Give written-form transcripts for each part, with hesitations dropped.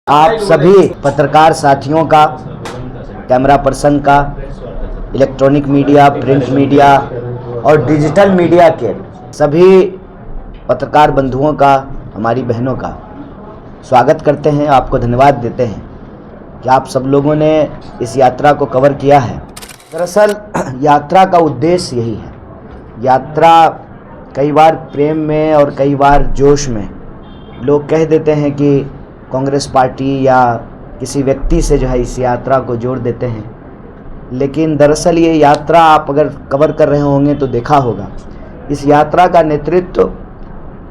आप सभी पत्रकार साथियों का, कैमरा पर्सन का, इलेक्ट्रॉनिक मीडिया, प्रिंट मीडिया और डिजिटल मीडिया के सभी पत्रकार बंधुओं का, हमारी बहनों का स्वागत करते हैं। आपको धन्यवाद देते हैं कि आप सब लोगों ने इस यात्रा को कवर किया है। दरअसल यात्रा का उद्देश्य यही है। यात्रा कई बार प्रेम में और कई बार जोश में लोग कह देते हैं कि कांग्रेस पार्टी या किसी व्यक्ति से जो है इस यात्रा को जोड़ देते हैं, लेकिन दरअसल ये यात्रा आप अगर कवर कर रहे होंगे तो देखा होगा, इस यात्रा का नेतृत्व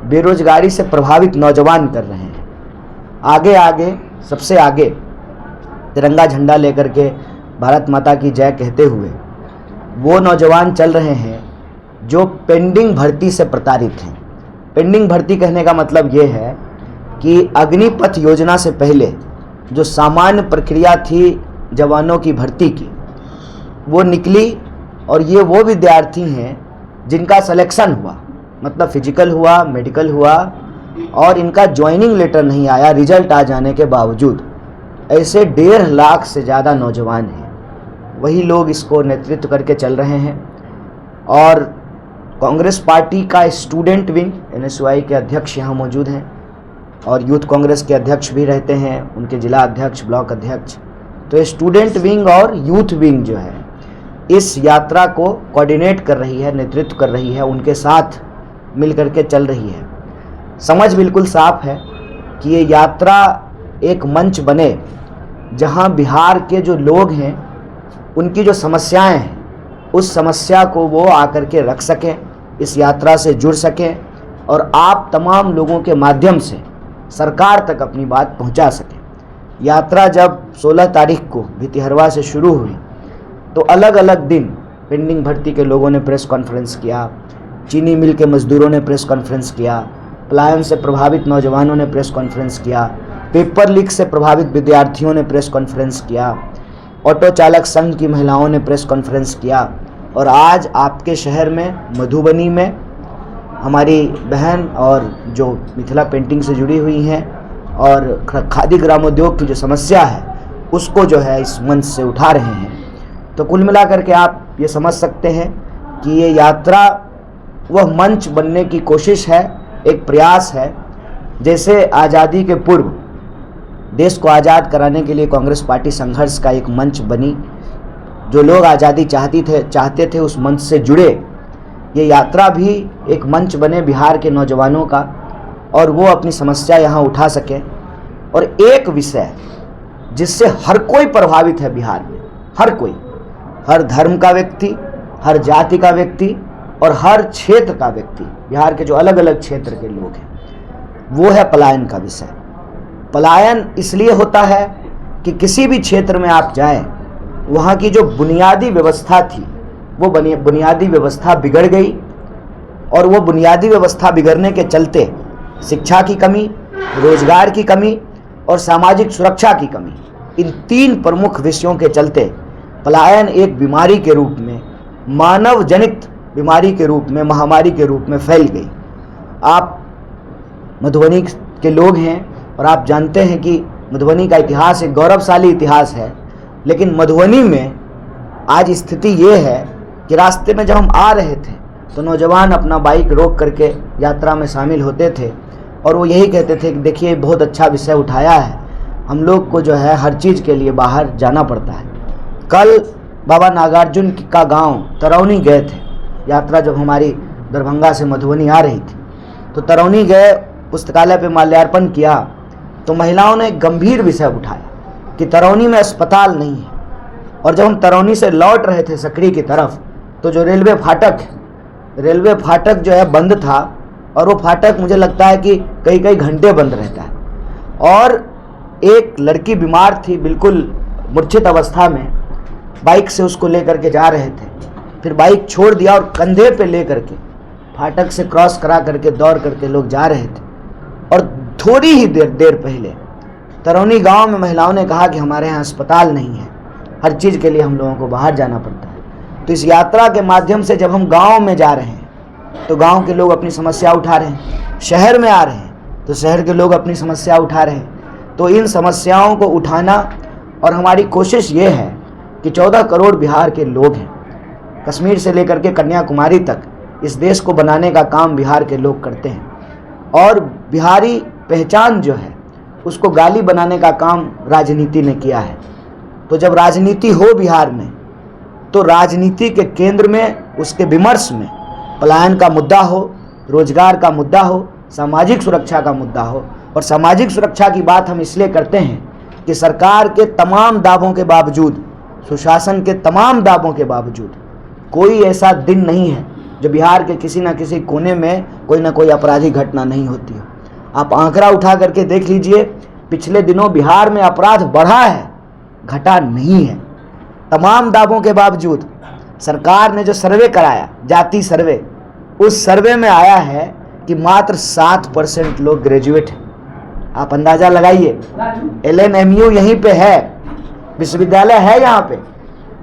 बेरोजगारी से प्रभावित नौजवान कर रहे हैं। आगे आगे सबसे आगे तिरंगा झंडा लेकर के भारत माता की जय कहते हुए वो नौजवान चल रहे हैं जो पेंडिंग भर्ती से प्रताड़ित हैं। पेंडिंग भर्ती कहने का मतलब ये है कि अग्निपथ योजना से पहले जो सामान्य प्रक्रिया थी जवानों की भर्ती की, वो निकली और ये वो विद्यार्थी हैं जिनका सिलेक्शन हुआ, मतलब फिजिकल हुआ, मेडिकल हुआ और इनका ज्वाइनिंग लेटर नहीं आया रिजल्ट आ जाने के बावजूद। ऐसे 1.5 लाख से ज़्यादा नौजवान हैं, वही लोग इसको नेतृत्व करके चल रहे हैं। और कांग्रेस पार्टी का स्टूडेंट विंग NSY के अध्यक्ष यहाँ मौजूद हैं और यूथ कांग्रेस के अध्यक्ष भी रहते हैं, उनके जिला अध्यक्ष, ब्लॉक अध्यक्ष। तो स्टूडेंट विंग और यूथ विंग जो है इस यात्रा को कोऑर्डिनेट कर रही है, नेतृत्व कर रही है, उनके साथ मिल करके चल रही है। समझ बिल्कुल साफ है कि ये यात्रा एक मंच बने जहां बिहार के जो लोग हैं उनकी जो समस्याएं हैं उस समस्या को वो आकर के रख सकें, इस यात्रा से जुड़ सकें और आप तमाम लोगों के माध्यम से सरकार तक अपनी बात पहुंचा सकें। यात्रा जब 16 तारीख को भितिहरवा से शुरू हुई तो अलग अलग दिन पेंडिंग भर्ती के लोगों ने प्रेस कॉन्फ्रेंस किया, चीनी मिल के मजदूरों ने प्रेस कॉन्फ्रेंस किया, पलायन से प्रभावित नौजवानों ने प्रेस कॉन्फ्रेंस किया, पेपर लीक से प्रभावित विद्यार्थियों ने प्रेस कॉन्फ्रेंस किया, ऑटो चालक संघ की महिलाओं ने प्रेस कॉन्फ्रेंस किया और आज आपके शहर में मधुबनी में हमारी बहन और जो मिथिला पेंटिंग से जुड़ी हुई हैं और खादी ग्रामोद्योग की जो समस्या है उसको जो है इस मंच से उठा रहे हैं। तो कुल मिलाकर के आप ये समझ सकते हैं कि ये यात्रा वह मंच बनने की कोशिश है, एक प्रयास है। जैसे आज़ादी के पूर्व देश को आज़ाद कराने के लिए कांग्रेस पार्टी संघर्ष का एक मंच बनी, जो लोग आज़ादी चाहते थे उस मंच से जुड़े। ये यात्रा भी एक मंच बने बिहार के नौजवानों का और वो अपनी समस्या यहाँ उठा सकें। और एक विषय जिससे हर कोई प्रभावित है बिहार में, हर कोई, हर धर्म का व्यक्ति, हर जाति का व्यक्ति और हर क्षेत्र का व्यक्ति, बिहार के जो अलग अलग क्षेत्र के लोग हैं, वो है पलायन का विषय। पलायन इसलिए होता है कि किसी भी क्षेत्र में आप जाएं, वहाँ की जो बुनियादी व्यवस्था थी वो बुनियादी व्यवस्था बिगड़ गई और वो बुनियादी व्यवस्था बिगड़ने के चलते शिक्षा की कमी, रोजगार की कमी और सामाजिक सुरक्षा की कमी, इन 3 प्रमुख विषयों के चलते पलायन एक बीमारी के रूप में, मानव जनित बीमारी के रूप में, महामारी के रूप में फैल गई। आप मधुबनी के लोग हैं और आप जानते हैं कि मधुबनी का इतिहास एक गौरवशाली इतिहास है, लेकिन मधुबनी में आज स्थिति ये है कि रास्ते में जब हम आ रहे थे तो नौजवान अपना बाइक रोक करके यात्रा में शामिल होते थे और वो यही कहते थे कि देखिए बहुत अच्छा विषय उठाया है, हम लोग को जो है हर चीज़ के लिए बाहर जाना पड़ता है। कल बाबा नागार्जुन का गांव तरौनी गए थे, यात्रा जब हमारी दरभंगा से मधुबनी आ रही थी तो तरौनी गए, पुस्तकालय पे माल्यार्पण किया तो महिलाओं ने एक गंभीर विषय उठाया कि तरौनी में अस्पताल नहीं है। और जब हम तरौनी से लौट रहे थे सकरी की तरफ तो जो रेलवे फाटक जो है बंद था और वो फाटक मुझे लगता है कि कई घंटे बंद रहता है और एक लड़की बीमार थी, बिल्कुल मूर्छित अवस्था में, बाइक से उसको लेकर के जा रहे थे, फिर बाइक छोड़ दिया और कंधे पे लेकर के फाटक से क्रॉस करा करके दौड़ करके लोग जा रहे थे। और थोड़ी ही देर पहले तरौनी गांव में महिलाओं ने कहा कि हमारे यहाँ अस्पताल नहीं है, हर चीज़ के लिए हम लोगों को बाहर जाना पड़ता है। तो इस यात्रा के माध्यम से जब हम गांव में जा रहे हैं तो गांव के लोग अपनी समस्या उठा रहे हैं, शहर में आ रहे हैं तो शहर के लोग अपनी समस्या उठा रहे हैं, तो इन समस्याओं को उठाना, और हमारी कोशिश ये है कि 14 करोड़ बिहार के लोग हैं, कश्मीर से लेकर के कन्याकुमारी तक इस देश को बनाने का काम बिहार के लोग करते हैं, और बिहारी पहचान जो है उसको गाली बनाने का काम राजनीति ने किया है। तो जब राजनीति हो बिहार में, तो राजनीति के केंद्र में, उसके विमर्श में पलायन का मुद्दा हो, रोजगार का मुद्दा हो, सामाजिक सुरक्षा का मुद्दा हो। और सामाजिक सुरक्षा की बात हम इसलिए करते हैं कि सरकार के तमाम दावों के बावजूद, सुशासन के तमाम दावों के बावजूद, कोई ऐसा दिन नहीं है जो बिहार के किसी न किसी कोने में कोई ना कोई आपराधिक घटना नहीं होती हो। आप आंकड़ा उठा करके देख लीजिए, पिछले दिनों बिहार में अपराध बढ़ा है, घटा नहीं है। तमाम दावों के बावजूद सरकार ने जो सर्वे कराया, जाति सर्वे, उस सर्वे में आया है कि मात्र 7% लोग ग्रेजुएट हैं। आप अंदाज़ा लगाइए, LNMU यहीं पे है, विश्वविद्यालय है यहाँ पे,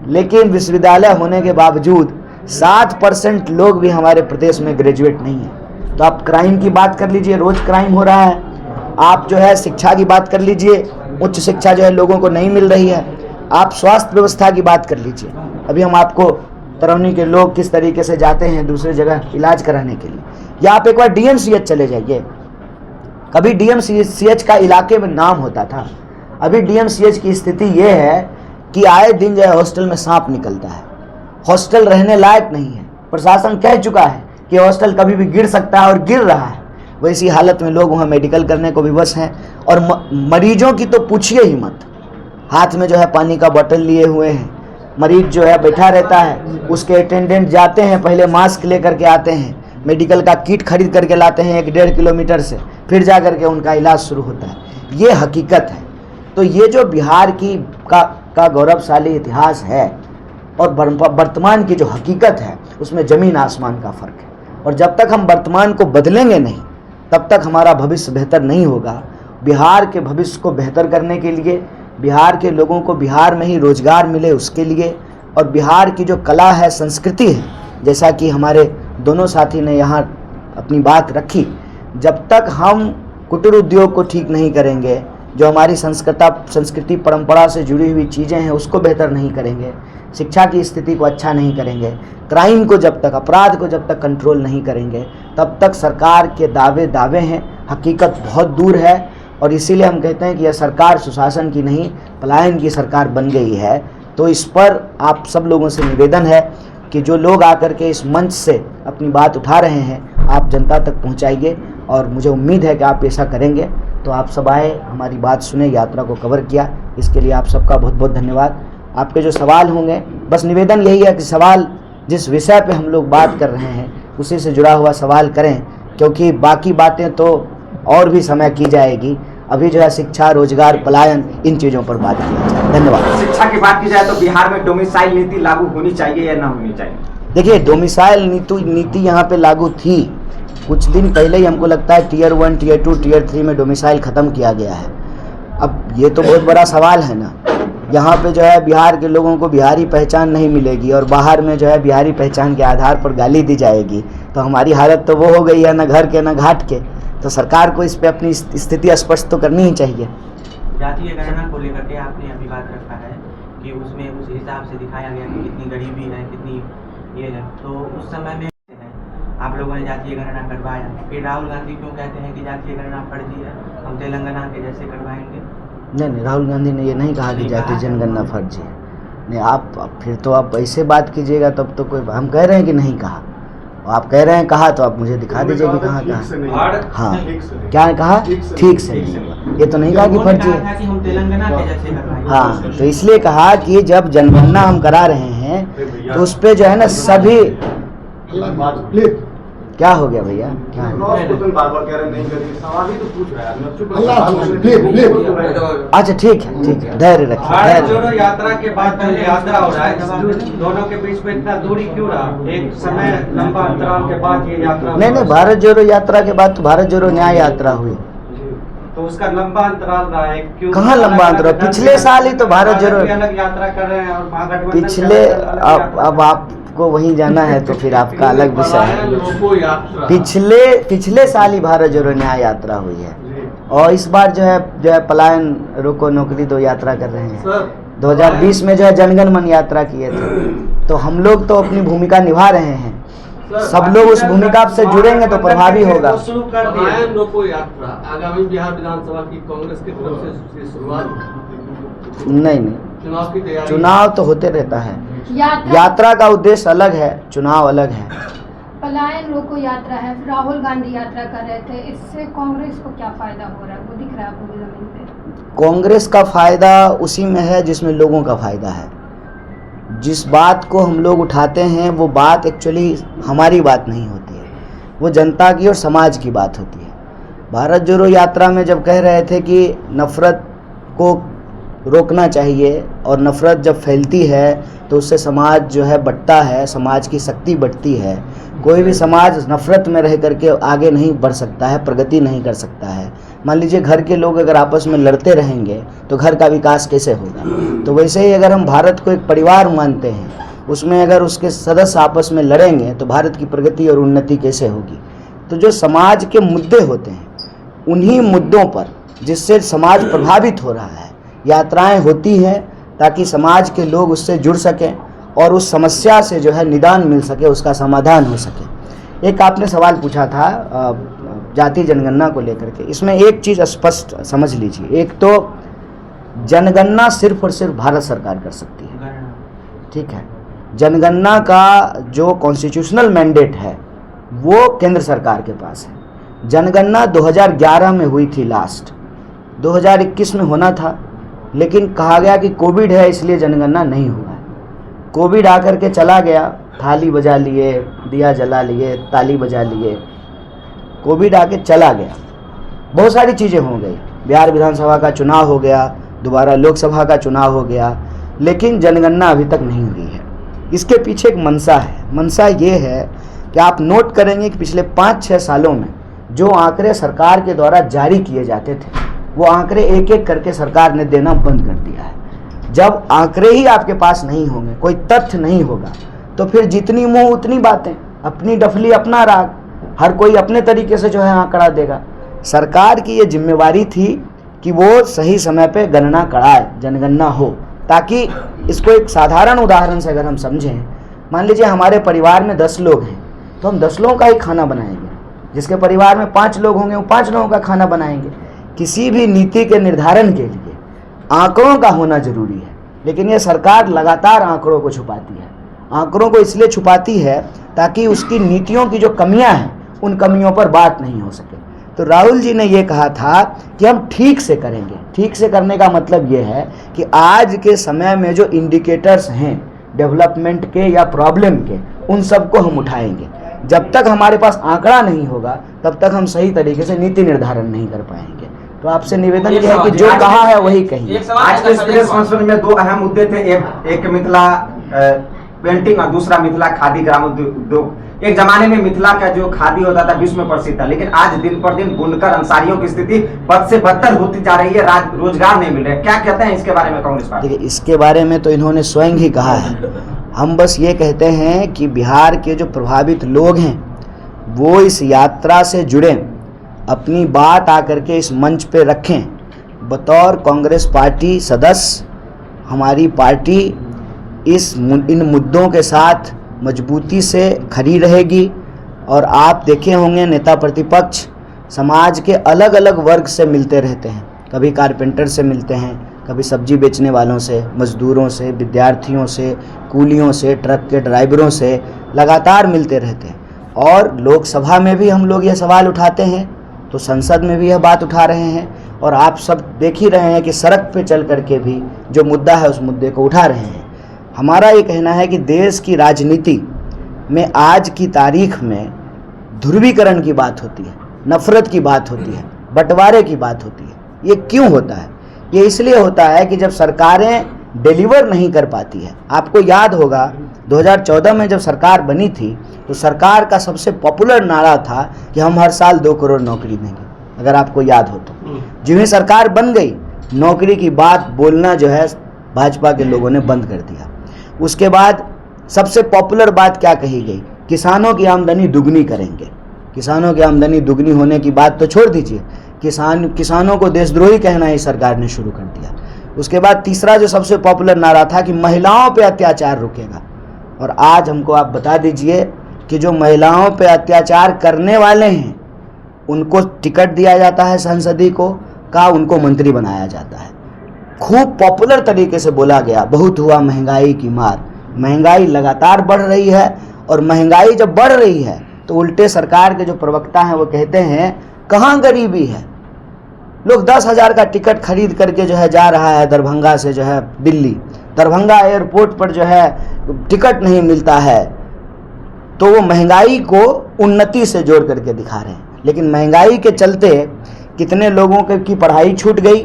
लेकिन विश्वविद्यालय होने के बावजूद 7% लोग भी हमारे प्रदेश में ग्रेजुएट नहीं है। तो आप क्राइम की बात कर लीजिए, रोज़ क्राइम हो रहा है। आप जो है शिक्षा की बात कर लीजिए, उच्च शिक्षा जो है लोगों को नहीं मिल रही है। आप स्वास्थ्य व्यवस्था की बात कर लीजिए, अभी हम आपको तरौनी के लोग किस तरीके से जाते हैं दूसरी जगह इलाज कराने के लिए, या आप एक बार DMCH चले जाइए। कभी DMCH का इलाके में नाम होता था, अभी DMCH की स्थिति ये है कि आए दिन जो है हॉस्टल में सांप निकलता है, हॉस्टल रहने लायक नहीं है। प्रशासन कह चुका है कि हॉस्टल कभी भी गिर सकता है और गिर रहा है। वैसी हालत में लोग वहाँ मेडिकल करने को विवश हैं। और मरीजों की तो पूछिए ही मत, हाथ में जो है पानी का बोतल लिए हुए हैं, मरीज जो है बैठा रहता है, उसके अटेंडेंट जाते हैं, पहले मास्क लेकर के आते हैं, मेडिकल का किट खरीद करके लाते हैं 1-1.5 किलोमीटर से, फिर जा करके उनका इलाज शुरू होता है। ये हकीकत है। तो ये जो बिहार का गौरवशाली इतिहास है और वर्तमान की जो हकीकत है, उसमें ज़मीन आसमान का फ़र्क है। और जब तक हम वर्तमान को बदलेंगे नहीं, तब तक हमारा भविष्य बेहतर नहीं होगा। बिहार के भविष्य को बेहतर करने के लिए, बिहार के लोगों को बिहार में ही रोजगार मिले उसके लिए, और बिहार की जो कला है, संस्कृति है, जैसा कि हमारे दोनों साथी ने यहाँ अपनी बात रखी, जब तक हम कुटीर उद्योग को ठीक नहीं करेंगे, जो हमारी संस्कृति परंपरा से जुड़ी हुई चीज़ें हैं उसको बेहतर नहीं करेंगे, शिक्षा की स्थिति को अच्छा नहीं करेंगे, क्राइम को जब तक, अपराध को जब तक कंट्रोल नहीं करेंगे, तब तक सरकार के दावे हैं, हकीकत बहुत दूर है। और इसीलिए हम कहते हैं कि यह सरकार सुशासन की नहीं, पलायन की सरकार बन गई है। तो इस पर आप सब लोगों से निवेदन है कि जो लोग आकर के इस मंच से अपनी बात उठा रहे हैं, आप जनता तक पहुंचाइए, और मुझे उम्मीद है कि आप ऐसा करेंगे। तो आप सब आए, हमारी बात सुने, यात्रा को कवर किया, इसके लिए आप सबका बहुत बहुत धन्यवाद। आपके जो सवाल होंगे, बस निवेदन यही है कि सवाल जिस विषय पे हम लोग बात कर रहे हैं उसी से जुड़ा हुआ सवाल करें, क्योंकि बाकी बातें तो और भी समय की जाएगी। अभी जो है शिक्षा, रोजगार, पलायन, इन चीज़ों पर बात की जाए। धन्यवाद। शिक्षा की बात की जाए तो बिहार में डोमिसाइल नीति लागू होनी चाहिए या ना होनी चाहिए? देखिए, डोमिसाइल नीति यहाँ पे लागू थी कुछ दिन पहले ही। हमको लगता है Tier 1, Tier 2, Tier 3 में डोमिसाइल ख़त्म किया गया है। अब ये तो बहुत बड़ा सवाल है ना, यहाँ पे जो है बिहार के लोगों को बिहारी पहचान नहीं मिलेगी, और बाहर में जो है बिहारी पहचान के आधार पर गाली दी जाएगी, तो हमारी हालत तो वो हो गई है, न घर के न घाट के। तो सरकार को इस पे अपनी स्थिति स्पष्ट तो करनी ही चाहिए। जातीय गणना को लेकर के आपने अभी बात रखा है कि उसमें उस हिसाब से दिखाया गया कि कितनी गरीबी है, कितनी ये है, तो उस समय में आप लोगों ने जातीय गणना करवाया, फिर राहुल गांधी क्यों कहते हैं कि जातीय गणना फर्जी है, हम तेलंगाना के जैसे करवाएंगे? नहीं, राहुल गांधी ने ये नहीं कहा कि जातीय जनगणना फर्जी है। नहीं, आप फिर तो आप ऐसे बात कीजिएगा, तब तो कोई, हम कह रहे हैं कि नहीं कहा, आप कह रहे हैं कहा, तो आप मुझे दिखा दीजिए कि कहाँ कहा। हाँ, क्या कहा? ठीक से नहीं हुआ, ये तो नहीं कहा कि फर्जी है। हम तेलंगाना के जैसे करवाएंगे। हाँ, तो इसलिए कहा कि जब जनगणना हम करा रहे हैं तो उस पर जो है ना सभी, क्या हो गया भैया, क्या अच्छा ठीक है, धैर्य रखिए। भारत जोड़ो यात्रा के बाद यात्रा हो रहा है, दोनों के बीच में इतना दूरी क्यों रहा? एक समय लंबा अंतराल के बाद ये यात्रा नहीं, भारत जोड़ो यात्रा के बाद तो भारत जोड़ो न्याय यात्रा हुई, तो उसका लंबा अंतराल रहा है क्यों? कहाँ लंबा अंतराल? पिछले साल ही तो भारत जोड़ो अलग यात्रा कर रहे हैं, और महागठबंधन पिछले, अब आपको वहीं जाना है तो फिर आपका अलग विषय है। पिछले साल ही भारत जोड़ो न्याय यात्रा हुई है, और इस बार जो है पलायन रोको नौकरी दो यात्रा कर रहे हैं। 2020 में जो है जनगण मन यात्रा किए थे, तो हम लोग तो अपनी भूमिका निभा रहे हैं। सब लोग उस भूमिका से जुड़ेंगे तो प्रभावी होगा। शुरू कर दिया रोको यात्रा आगामी बिहार विधानसभा की कांग्रेस की तरफ से शुरुआत नहीं, चुनाव की तैयारी, चुनाव तो होते रहता है, यात्रा का उद्देश्य अलग है, चुनाव अलग है। पलायन रोको यात्रा है, राहुल गांधी यात्रा कर रहे थे, इससे कांग्रेस को क्या फायदा हो रहा है, वो दिख रहा है आपको जमीन पे? कांग्रेस का फायदा उसी में है जिसमें लोगों का फायदा है। जिस बात को हम लोग उठाते हैं वो बात एक्चुअली हमारी बात नहीं होती है, वो जनता की और समाज की बात होती है। भारत जोड़ो यात्रा में जब कह रहे थे कि नफ़रत को रोकना चाहिए और नफ़रत जब फैलती है तो उससे समाज जो है बढ़ता है, समाज की शक्ति बढ़ती है। कोई भी समाज नफ़रत में रह करके आगे नहीं बढ़ सकता है, प्रगति नहीं कर सकता है। मान लीजिए घर के लोग अगर आपस में लड़ते रहेंगे तो घर का विकास कैसे होगा? तो वैसे ही अगर हम भारत को एक परिवार मानते हैं, उसमें अगर उसके सदस्य आपस में लड़ेंगे तो भारत की प्रगति और उन्नति कैसे होगी? तो जो समाज के मुद्दे होते हैं, उन्हीं मुद्दों पर जिससे समाज प्रभावित हो रहा है, यात्राएं होती हैं ताकि समाज के लोग उससे जुड़ सकें और उस समस्या से जो है निदान मिल सके, उसका समाधान हो सके। एक आपने सवाल पूछा था जाति जनगणना को लेकर के, इसमें एक चीज़ स्पष्ट समझ लीजिए। एक तो जनगणना सिर्फ और सिर्फ भारत सरकार कर सकती है, ठीक है। जनगणना का जो कॉन्स्टिट्यूशनल मैंडेट है वो केंद्र सरकार के पास है। जनगणना 2011 में हुई थी लास्ट, 2021 में होना था, लेकिन कहा गया कि कोविड है इसलिए जनगणना नहीं हुआ है। कोविड आकर के चला गया, थाली बजा लिए, दिया जला लिए, ताली बजा लिए, कोविड आके चला गया। बहुत सारी चीज़ें हो गई, बिहार विधानसभा का चुनाव हो गया, दोबारा लोकसभा का चुनाव हो गया, लेकिन जनगणना अभी तक नहीं हुई है। इसके पीछे एक मंशा है। मंशा ये है कि आप नोट करेंगे कि पिछले 5-6 सालों में जो आंकड़े सरकार के द्वारा जारी किए जाते थे, वो आंकड़े एक एक करके सरकार ने देना बंद कर दिया है। जब आंकड़े ही आपके पास नहीं होंगे, कोई तथ्य नहीं होगा, तो फिर जितनी मुंह उतनी बातें, अपनी डफली अपना राग, हर कोई अपने तरीके से जो है आंकड़ा देगा। सरकार की ये जिम्मेवारी थी कि वो सही समय पे गणना कराए, जनगणना हो, ताकि इसको एक साधारण उदाहरण से अगर हम समझें, मान लीजिए हमारे परिवार में 10 लोग हैं, तो हम 10 लोगों का ही खाना बनाएंगे। जिसके परिवार में 5 लोग होंगे वो 5 लोगों का खाना बनाएंगे। किसी भी नीति के निर्धारण के लिए आंकड़ों का होना जरूरी है, लेकिन ये सरकार लगातार आंकड़ों को छुपाती है। आंकड़ों को इसलिए छुपाती है ताकि उसकी नीतियों की जो कमियां हैं उन कमियों पर बात नहीं हो सके। तो राहुल जी ने ये कहा था कि हम ठीक से करेंगे। ठीक से करने का मतलब ये है कि आज के समय में जो इंडिकेटर्स हैं डेवलपमेंट के या प्रॉब्लम के, उन सबको हम उठाएंगे। जब तक हमारे पास आंकड़ा नहीं होगा तब तक हम सही तरीके से नीति निर्धारण नहीं कर पाएंगे। तो आपसे निवेदन यह है कि जो कहा है वही कहिए। आज के प्रेस कॉन्फ्रेंस में 2 अहम मुद्दे थे, एक मिथिला पेंटिंग और दूसरा मिथिला खादी ग्रामोद्योग। एक जमाने में मिथिला का जो खादी होता था विश्व में प्रसिद्ध था, लेकिन आज दिन पर दिन बुनकर अंसारियों की स्थिति बद से बदतर होती जा रही है, रोजगार नहीं मिल रहा है। क्या कहते हैं इसके बारे में कांग्रेस पार्टी? देखिए, इसके बारे में तो इन्होंने स्वयं ही कहा है। हम बस ये कहते हैं कि बिहार के जो प्रभावित लोग हैं वो इस यात्रा से जुड़ें, अपनी बात आकर के इस मंच पे रखें। बतौर कांग्रेस पार्टी सदस्य हमारी पार्टी इन मुद्दों के साथ मजबूती से खड़ी रहेगी। और आप देखे होंगे नेता प्रतिपक्ष समाज के अलग अलग वर्ग से मिलते रहते हैं। कभी कारपेंटर से मिलते हैं, कभी सब्जी बेचने वालों से, मजदूरों से, विद्यार्थियों से, कूलियों से, ट्रक के ड्राइवरों से लगातार मिलते रहते हैं। और लोकसभा में भी हम लोग ये सवाल उठाते हैं, तो संसद में भी यह बात उठा रहे हैं, और आप सब देख ही रहे हैं कि सड़क पे चल करके भी जो मुद्दा है उस मुद्दे को उठा रहे हैं। हमारा ये कहना है कि देश की राजनीति में आज की तारीख में ध्रुवीकरण की बात होती है, नफरत की बात होती है, बंटवारे की बात होती है। ये क्यों होता है? ये इसलिए होता है कि जब सरकारें डिलीवर नहीं कर पाती है। आपको याद होगा 2014 में जब सरकार बनी थी तो सरकार का सबसे पॉपुलर नारा था कि हम हर साल 2 करोड़ नौकरी देंगे, अगर आपको याद हो तो। जिन्हें सरकार बन गई, नौकरी की बात बोलना जो है भाजपा के लोगों ने बंद कर दिया। उसके बाद सबसे पॉपुलर बात क्या कही गई? किसानों की आमदनी दुगनी करेंगे। किसानों की आमदनी दुगनी होने की बात तो छोड़ दीजिए, किसानों को देशद्रोही कहना ही सरकार ने शुरू कर दिया। उसके बाद तीसरा जो सबसे पॉपुलर नारा था कि महिलाओं पे अत्याचार रुकेगा, और आज हमको आप बता दीजिए कि जो महिलाओं पे अत्याचार करने वाले हैं उनको टिकट दिया जाता है संसदीय को का, उनको मंत्री बनाया जाता है। खूब पॉपुलर तरीके से बोला गया, बहुत हुआ महंगाई की मार। महंगाई लगातार बढ़ रही है, और महंगाई जब बढ़ रही है तो उल्टे सरकार के जो प्रवक्ता हैं वो कहते हैं कहाँ गरीबी है। लोग 10,000 का टिकट खरीद करके जो है जा रहा है दरभंगा से जो है दिल्ली, दरभंगा एयरपोर्ट पर जो है टिकट नहीं मिलता है, तो वो महंगाई को उन्नति से जोड़ करके दिखा रहे हैं। लेकिन महंगाई के चलते कितने लोगों की पढ़ाई छूट गई,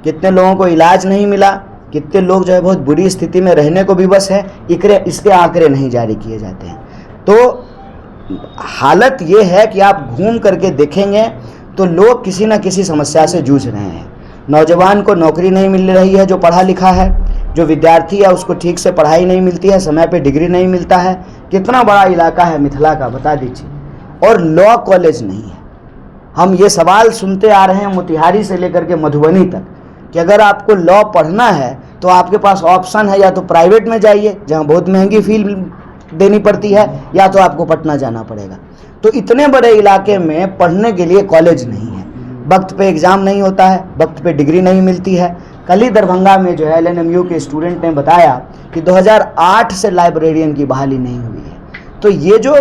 कितने लोगों को इलाज नहीं मिला, कितने लोग जो है बहुत बुरी स्थिति में रहने को विवश है, इसके आंकड़े नहीं जारी किए जाते हैं। तो हालत ये है कि आप घूम करके देखेंगे तो लोग किसी न किसी समस्या से जूझ रहे हैं। नौजवान को नौकरी नहीं मिल रही है जो पढ़ा लिखा है, जो विद्यार्थी है उसको ठीक से पढ़ाई नहीं मिलती है, समय पे डिग्री नहीं मिलता है। कितना बड़ा इलाका है मिथिला का बता दीजिए, और लॉ कॉलेज नहीं है। हम ये सवाल सुनते आ रहे हैं मोतिहारी से लेकर के मधुबनी तक कि अगर आपको लॉ पढ़ना है तो आपके पास ऑप्शन है, या तो प्राइवेट में जाइए जहाँ बहुत महंगी फीस देनी पड़ती है, या तो आपको पटना जाना पड़ेगा। तो इतने बड़े इलाके में पढ़ने के लिए कॉलेज नहीं है, वक्त पे एग्ज़ाम नहीं होता है, वक्त पे डिग्री नहीं मिलती है। कल ही दरभंगा में जो है LNMU के स्टूडेंट ने बताया कि 2008 से लाइब्रेरियन की बहाली नहीं हुई है। तो ये जो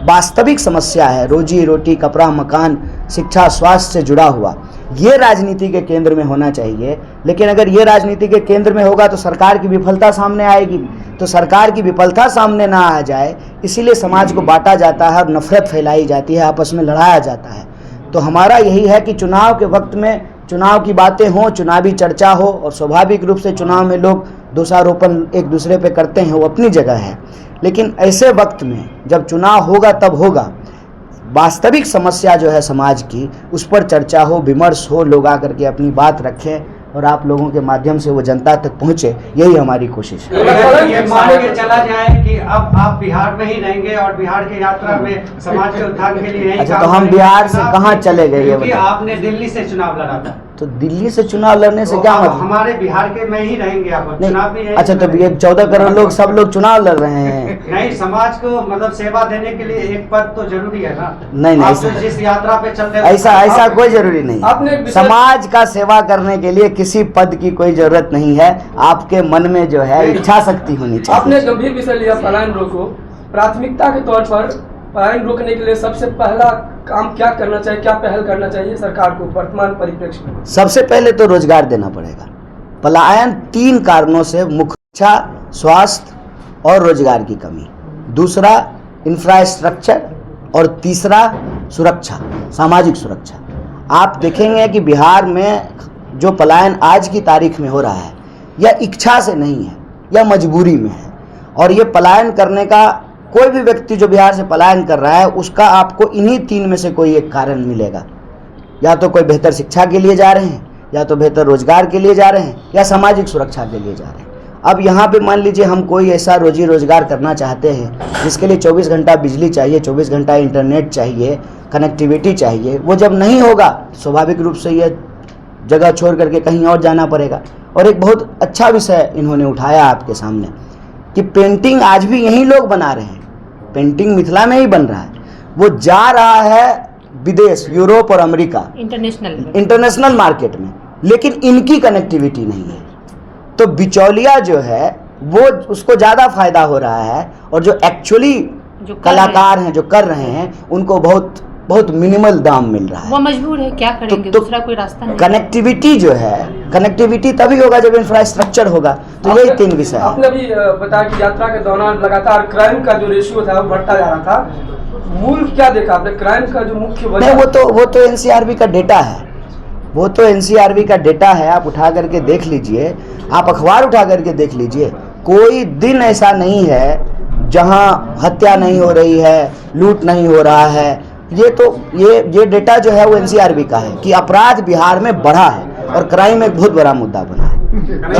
वास्तविक समस्या है, रोजी रोटी, कपड़ा, मकान, शिक्षा, स्वास्थ्य से जुड़ा हुआ, ये राजनीति के केंद्र में होना चाहिए। लेकिन अगर ये राजनीति के केंद्र में होगा तो सरकार की विफलता सामने आएगी। तो सरकार की विफलता सामने ना आ जाए, इसीलिए समाज को बांटा जाता है और नफरत फैलाई जाती है, आपस में लड़ाया जाता है। तो हमारा यही है कि चुनाव के वक्त में चुनाव की बातें हों, चुनावी चर्चा हो, और स्वाभाविक रूप से चुनाव में लोग दोषारोपण एक दूसरे पे करते हैं, वो अपनी जगह है। लेकिन ऐसे वक्त में जब चुनाव होगा तब होगा, वास्तविक समस्या जो है समाज की उस पर चर्चा हो, विमर्श हो, लोग आकर के अपनी बात रखें और आप लोगों के माध्यम से वो जनता तक पहुंचे, यही हमारी कोशिश है। ये मान के चला जाए कि अब आप बिहार में ही रहेंगे और बिहार की यात्रा में समाज के उत्थान के लिए अच्छा, तो हम बिहार से कहाँ चले गए? ये बताइए। आपने दिल्ली से चुनाव लड़ा था, तो दिल्ली से चुनाव लड़ने से तो क्या मतलब? हमारे बिहार के में ही रहेंगे आप, चुनाव में यही। अच्छा, तो ये 14 करोड़ लोग सब लोग चुनाव लड़ रहे हैं। नहीं, समाज को मतलब सेवा देने के लिए एक पद तो जरूरी है ना। नहीं, आप तो जिस यात्रा पे चल रहे हैं, ऐसा कोई जरूरी नहीं। समाज का सेवा करने के लिए किसी पद की कोई जरूरत नहीं है, आपके मन में जो है इच्छा शक्ति होनी चाहिए। आपने गंभीर विषय लिया पलायन रोको। प्राथमिकता के तौर पर पलायन रोकने के लिए सबसे पहला काम क्या करना चाहिए, क्या पहल करना चाहिए सरकार को वर्तमान परिप्रेक्ष्य में? सबसे पहले तो रोजगार देना पड़ेगा। पलायन 3 कारणों से मुख्य: शिक्षा, स्वास्थ्य और रोजगार की कमी। दूसरा इंफ्रास्ट्रक्चर, और तीसरा सुरक्षा, सामाजिक सुरक्षा। आप देखेंगे कि बिहार में जो पलायन आज की तारीख में हो रहा है, यह इच्छा से नहीं है, यह मजबूरी में है। और ये पलायन करने का कोई भी व्यक्ति जो बिहार से पलायन कर रहा है, उसका आपको इन्हीं 3 में से कोई एक कारण मिलेगा। या तो कोई बेहतर शिक्षा के लिए जा रहे हैं, या तो बेहतर रोजगार के लिए जा रहे हैं, या सामाजिक सुरक्षा के लिए जा रहे हैं। अब यहाँ पे मान लीजिए हम कोई ऐसा रोजी रोजगार करना चाहते हैं जिसके लिए 24 घंटा बिजली चाहिए, 24 घंटा इंटरनेट चाहिए, कनेक्टिविटी चाहिए, वो जब नहीं होगा स्वाभाविक रूप से ये जगह छोड़ करके कहीं और जाना पड़ेगा। और एक बहुत अच्छा विषय इन्होंने उठाया आपके सामने कि पेंटिंग आज भी यही लोग बना रहे हैं, पेंटिंग मिथिला में ही बन रहा है। वो जा रहा है विदेश, यूरोप और अमेरिका, इंटरनेशनल मार्केट में, लेकिन इनकी कनेक्टिविटी नहीं है। तो बिचौलिया जो है वो उसको ज़्यादा फायदा हो रहा है, और जो एक्चुअली कलाकार हैं जो कर रहे हैं उनको बहुत बहुत मिनिमल दाम मिल रहा है। वो मजबूर है, क्या करेंगे, दूसरा कोई रास्ता नहीं। कनेक्टिविटी जो है, कनेक्टिविटी तभी होगा जब इंफ्रास्ट्रक्चर होगा। तो यही 3 विषय है। आपने भी बताया कि यात्रा के दौरान लगातार क्राइम का जो रेशियो था वो बढ़ता जा रहा था। मूल क्या देखा आपने क्राइम का जो मुख्य वजह? नहीं, वो तो NCRB का डेटा है, वो तो NCRB का डेटा है। आप उठा करके देख लीजिए, आप अखबार उठा करके देख लीजिए, कोई दिन ऐसा नहीं है जहां हत्या नहीं हो रही है, लूट नहीं हो रहा है। ये डेटा जो है वो NCRB का है कि अपराध बिहार में बढ़ा है और क्राइम एक बहुत बड़ा मुद्दा बना है।